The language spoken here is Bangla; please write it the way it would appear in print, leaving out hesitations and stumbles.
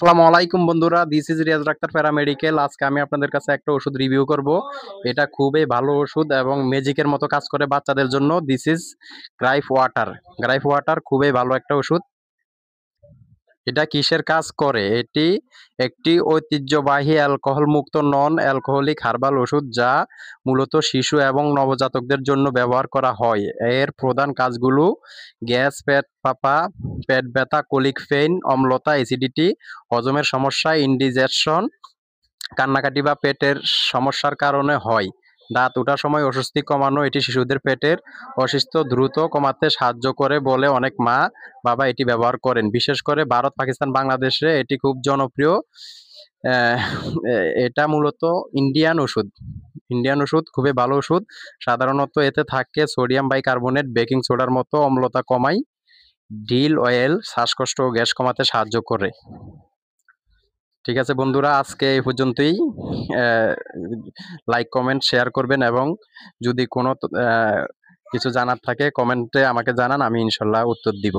আসসালামু আলাইকুম বন্ধুরা, this is Riaz doctor paramedical. আজকে আমি আপনাদের কাছে একটা ওষুধ রিভিউ করব। এটা খুবই ভালো ওষুধ এবং ম্যাজিকের মতো কাজ করে বাচ্চাদের জন্য। This is gripe water. Gripe water খুবই ভালো একটা ওষুধ। এটা কিসের কাজ করে? এটি একটি ঐতিহ্যবাহী অ্যালকোহল মুক্ত নন অ্যালকোহলিক হার্বাল ওষুধ, যা মূলত শিশু এবং নবজাতকদের জন্য ব্যবহার করা হয়। এর প্রধান কাজগুলো: গ্যাস, পেট ফাঁপা, পেট ব্যথা, কোলিক পেইন, অম্লতা, অ্যাসিডিটি, হজমের সমস্যা, ইন্ডিজেশন, কান্নাকাটি বা পেটের সমস্যার কারণে হয়। দাঁত ওঠার সময় অস্বস্তি কমানো। এটি শিশুদের পেটের অস্বস্তি দ্রুত কমাতে সাহায্য করে বলে অনেক মা বাবা এটি ব্যবহার করেন। বিশেষ করে ভারত, পাকিস্তান, বাংলাদেশে এটি খুব জনপ্রিয়। আহ, এটা মূলত ইন্ডিয়ান ওষুধ। ইন্ডিয়ান ওষুধ, খুবই ভালো ওষুধ। সাধারণত এতে থাকে সোডিয়াম বাইকার্বনেট, বেকিং সোডার মতো অম্লতা কমায়। ডিল অয়েল শ্বাসকষ্ট ও গ্যাস কমাতে সাহায্য করে। ঠিক আছে বন্ধুরা, আজকে এই পর্যন্তই। লাইক, কমেন্ট, শেয়ার করবেন এবং যদি কোনো কিছু জানার থাকে কমেন্টে আমাকে জানান, আমি ইনশাল্লাহ উত্তর দিব।